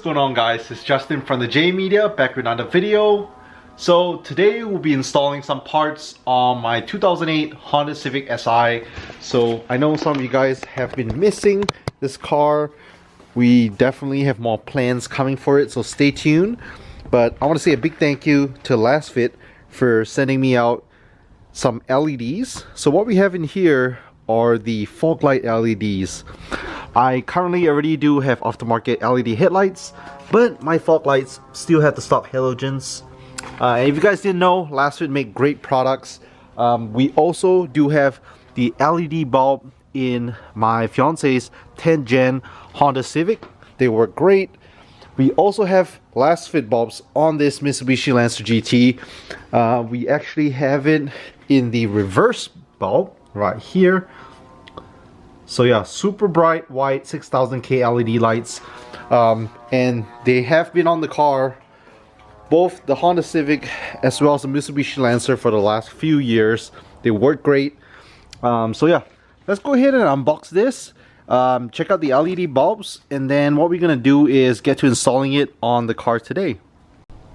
what's going on guys, it's Justin from the J Media back with another video. So today we'll be installing some parts on my 2008 Honda Civic Si. So I know some of you guys have been missing this car. We definitely have more plans coming for it, so stay tuned. But I want to say a big thank you to Lasfit for sending me out some LEDs. So what we have in here are the fog light LEDs. I currently already do have aftermarket LED headlights, but my fog lights still have the stock halogens. If you guys didn't know, Lasfit make great products. We also do have the LED bulb in my fiance's 10th gen Honda Civic. They work great. We also have Lasfit bulbs on this Mitsubishi Lancer GT. We actually have it in the reverse bulb right here. So yeah, super bright white 6000K LED lights, and they have been on the car, both the Honda Civic as well as the Mitsubishi Lancer, for the last few years. They work great. So yeah, let's go ahead and unbox this, check out the LED bulbs, and then what we're gonna do is get to installing it on the car today.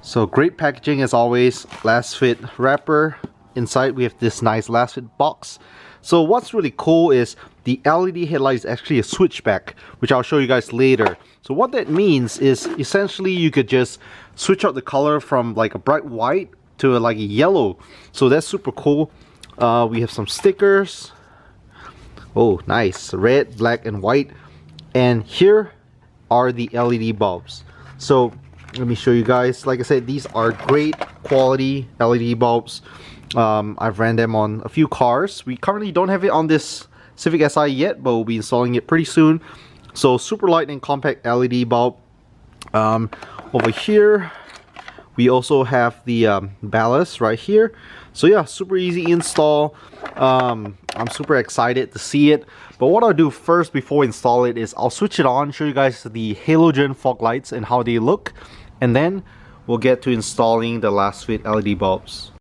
So great packaging as always, Lasfit wrapper. Inside we have this nice Lasfit box. So what's really cool is the LED headlight is actually a switchback, which I'll show you guys later. So what that means is essentially you could just switch out the color from like a bright white to like a yellow. So that's super cool. We have some stickers. Oh, nice. Red, black, and white. And here are the LED bulbs. So let me show you guys. Like I said, these are great quality LED bulbs. I've ran them on a few cars. We currently don't have it on this Civic Si yet, but we'll be installing it pretty soon. So super light and compact LED bulb. Over here we also have the ballast right here. So yeah, super easy install. I'm super excited to see it. But what I'll do first before we install it is I'll switch it on, show you guys the halogen fog lights and how they look, and then we'll get to installing the Lasfit LED bulbs.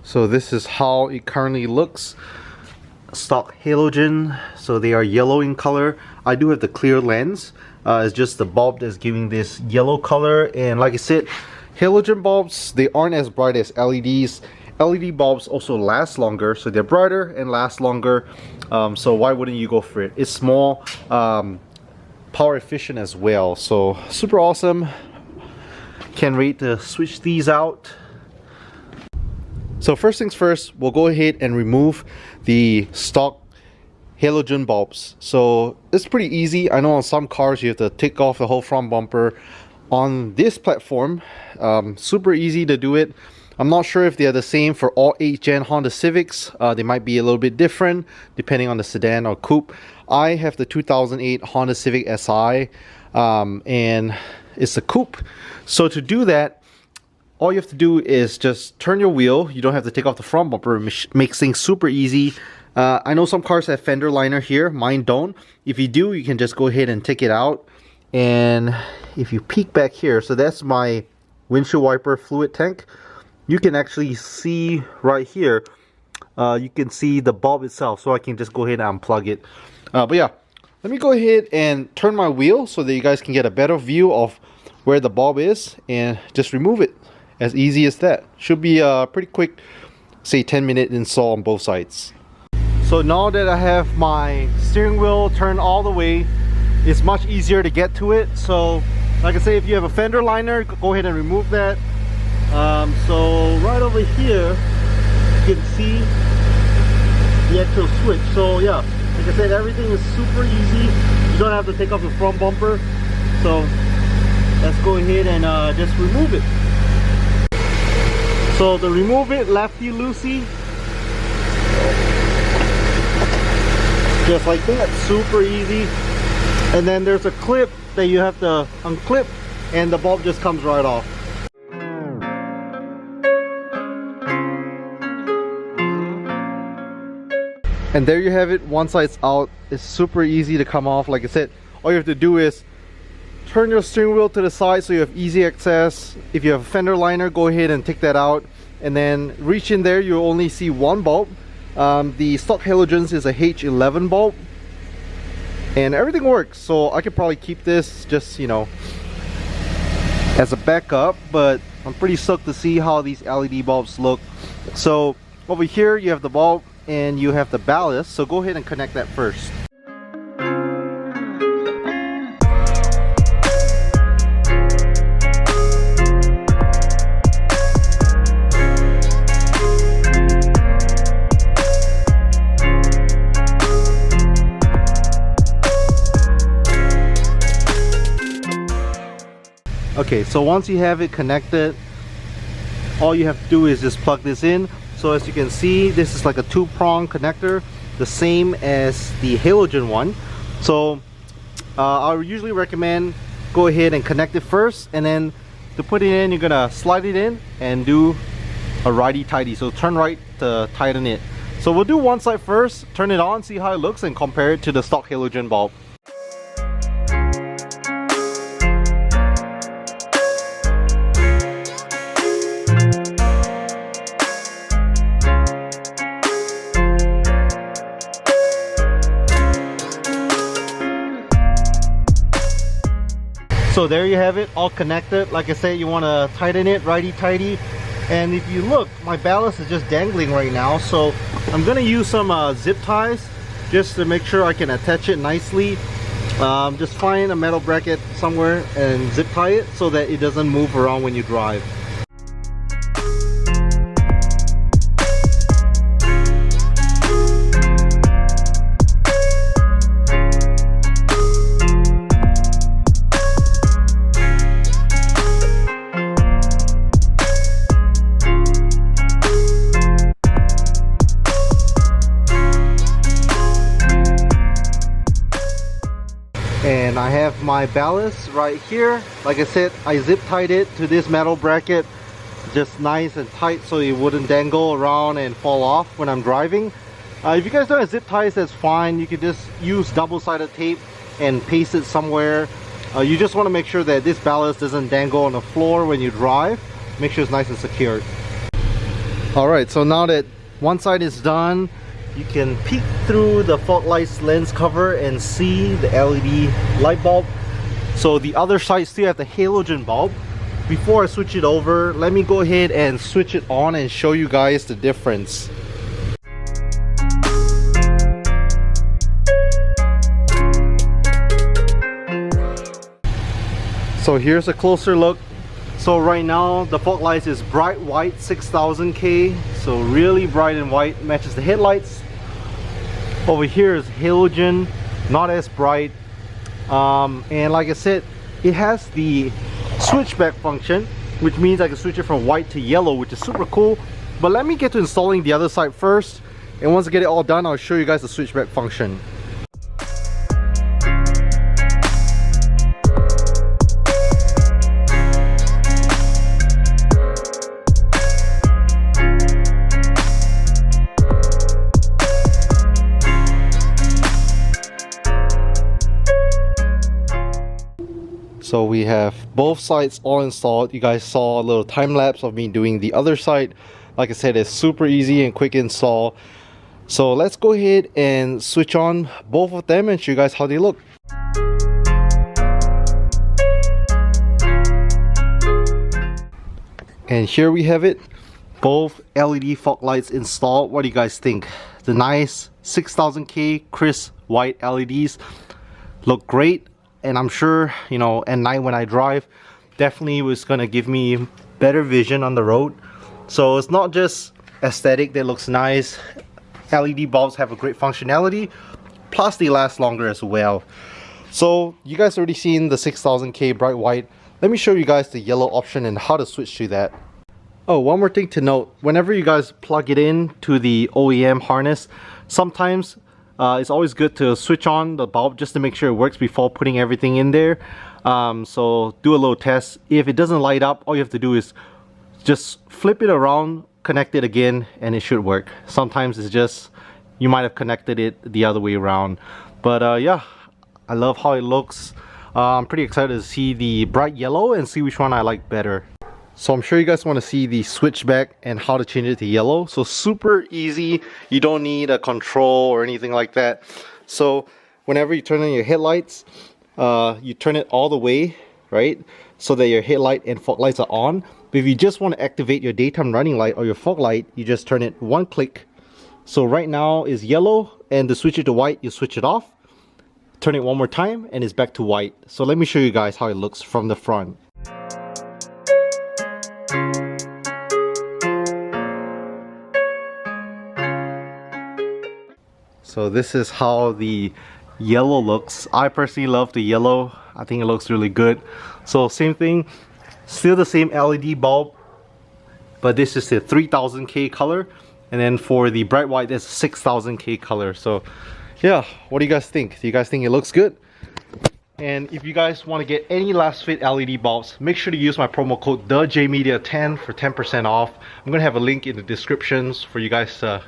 So this is how it currently looks. Stock halogen, so they are yellow in color. I do have the clear lens. It's just the bulb that's giving this yellow color. And like I said, halogen bulbs, they aren't as bright as LEDs. LED bulbs also last longer, so they're brighter and last longer. So why wouldn't you go for it? It's more power efficient as well. So super awesome. Can't wait to switch these out. So first things first, we'll go ahead and remove the stock halogen bulbs. So it's pretty easy. I know on some cars you have to take off the whole front bumper. On this platform, super easy to do it. I'm not sure if they're the same for all 8th gen Honda Civics. They might be a little bit different depending on the sedan or coupe. I have the 2008 Honda Civic Si, and it's a coupe. So to do that, all you have to do is just turn your wheel. You don't have to take off the front bumper. It makes things super easy. I know some cars have fender liner here. Mine don't. If you do, you can just go ahead and take it out. And if you peek back here, so that's my windshield wiper fluid tank. You can actually see right here. You can see the bulb itself. So I can just go ahead and unplug it. But yeah, let me go ahead and turn my wheel so that you guys can get a better view of where the bulb is. And just remove it. As easy as that. Should be a pretty quick, say 10-minute install on both sides. So now that I have my steering wheel turned all the way, it's much easier to get to it. So like I say, if you have a fender liner, go ahead and remove that. So right over here you can see the actual switch. So yeah, like I said, everything is super easy. You don't have to take off the front bumper. So let's go ahead and just remove it. So to remove it, lefty-loosey, just like that, super easy. And then there's a clip that you have to unclip, and the bulb just comes right off. And there you have it. One side's out. It's super easy to come off. Like I said, all you have to do is turn your steering wheel to the side so you have easy access. If you have a fender liner, go ahead and take that out, and then reach in there. You'll only see one bulb, The stock halogens is a H11 bulb, and everything works, so I could probably keep this just, you know, as a backup, but I'm pretty stoked to see how these LED bulbs look. So over here you have the bulb and you have the ballast, so go ahead and connect that first. Okay, so once you have it connected, all you have to do is just plug this in. So as you can see, this is like a two-prong connector, the same as the halogen one. So I would usually recommend go ahead and connect it first, and then to put it in, you're gonna slide it in and do a righty-tighty. So turn right to tighten it. So we'll do one side first, turn it on, see how it looks, and compare it to the stock halogen bulb. So there you have it, all connected. Like I said, you want to tighten it righty-tighty. And if you look, my ballast is just dangling right now. So I'm going to use some zip ties just to make sure I can attach it nicely. Just find a metal bracket somewhere and zip tie it so that it doesn't move around when you drive. And I have my ballast right here. Like I said, I zip tied it to this metal bracket just nice and tight so it wouldn't dangle around and fall off when I'm driving. If you guys don't have zip ties, that's fine. You could just use double-sided tape and paste it somewhere. You just want to make sure that this ballast doesn't dangle on the floor when you drive. Make sure it's nice and secured. Alright, so now that one side is done, you can peek through the fog lights lens cover and see the LED light bulb. So the other side still have the halogen bulb. Before I switch it over, let me go ahead and switch it on and show you guys the difference. So here's a closer look. So right now the fog lights is bright white 6000K, so really bright and white, matches the headlights. Over here is halogen, not as bright, and like I said, it has the switchback function, which means I can switch it from white to yellow, which is super cool. But let me get to installing the other side first, and once I get it all done, I'll show you guys the switchback function. So we have both sides all installed. You guys saw a little time lapse of me doing the other side. Like I said, it's super easy and quick install. So let's go ahead and switch on both of them and show you guys how they look. And here we have it, both LED fog lights installed. What do you guys think? The nice 6000K crisp white LEDs look great. And I'm sure, you know, at night when I drive, definitely was gonna give me better vision on the road. So it's not just aesthetic that looks nice. LED bulbs have a great functionality, plus they last longer as well. So you guys already seen the 6000K bright white. Let me show you guys the yellow option and how to switch to that. Oh, one more thing to note, whenever you guys plug it in to the OEM harness, sometimes it's always good to switch on the bulb just to make sure it works before putting everything in there. So do a little test. If it doesn't light up, all you have to do is just flip it around, connect it again, and it should work. Sometimes it's just you might have connected it the other way around. But yeah, I love how it looks. I'm pretty excited to see the bright yellow and see which one I like better. So I'm sure you guys want to see the switchback and how to change it to yellow. So super easy. You don't need a control or anything like that. So whenever you turn on your headlights, you turn it all the way, right? So that your headlight and fog lights are on. But if you just want to activate your daytime running light or your fog light, you just turn it one click. So right now is yellow, and to switch it to white, you switch it off. Turn it one more time and it's back to white. So let me show you guys how it looks from the front. So this is how the yellow looks. I personally love the yellow. I think it looks really good. So same thing, still the same LED bulb, but this is the 3000K color. And then for the bright white, that's 6000K color. So yeah, what do you guys think? Do you guys think it looks good? And if you guys want to get any Lasfit LED bulbs, make sure to use my promo code thejmedia10 for 10% off. I'm gonna have a link in the descriptions for you guys to,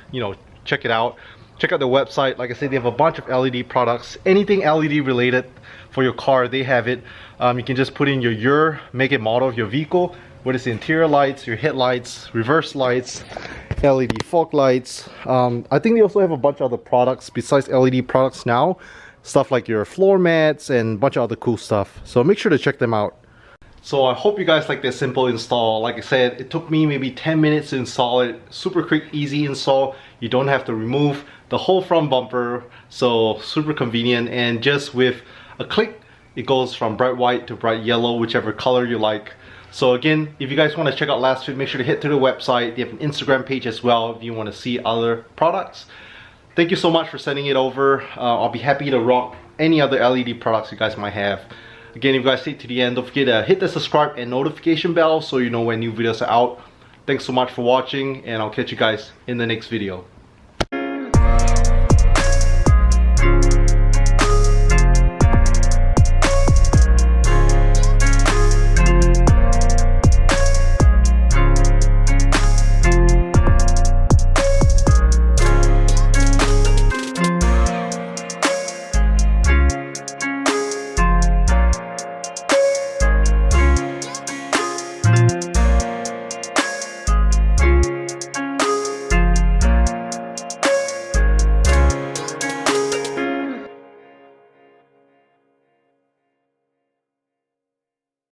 check it out. Check out the website. Like I said, they have a bunch of LED products. Anything LED related for your car, they have it. You can just put in your year, make and model of your vehicle, whether it's the interior lights, your headlights, reverse lights, LED fog lights. I think they also have a bunch of other products besides LED products now. Stuff like your floor mats and a bunch of other cool stuff. So make sure to check them out. So I hope you guys like this simple install. Like I said, it took me maybe 10 minutes to install it. Super quick, easy install. You don't have to remove the whole front bumper. So super convenient, and just with a click, it goes from bright white to bright yellow, whichever color you like. So again, if you guys want to check out Lasfit, make sure to hit to the website. They have an Instagram page as well if you want to see other products. Thank you so much for sending it over. I'll be happy to rock any other LED products you guys might have. Again, if you guys stay to the end, don't forget to hit the subscribe and notification bell so you know when new videos are out. Thanks so much for watching, and I'll catch you guys in the next video.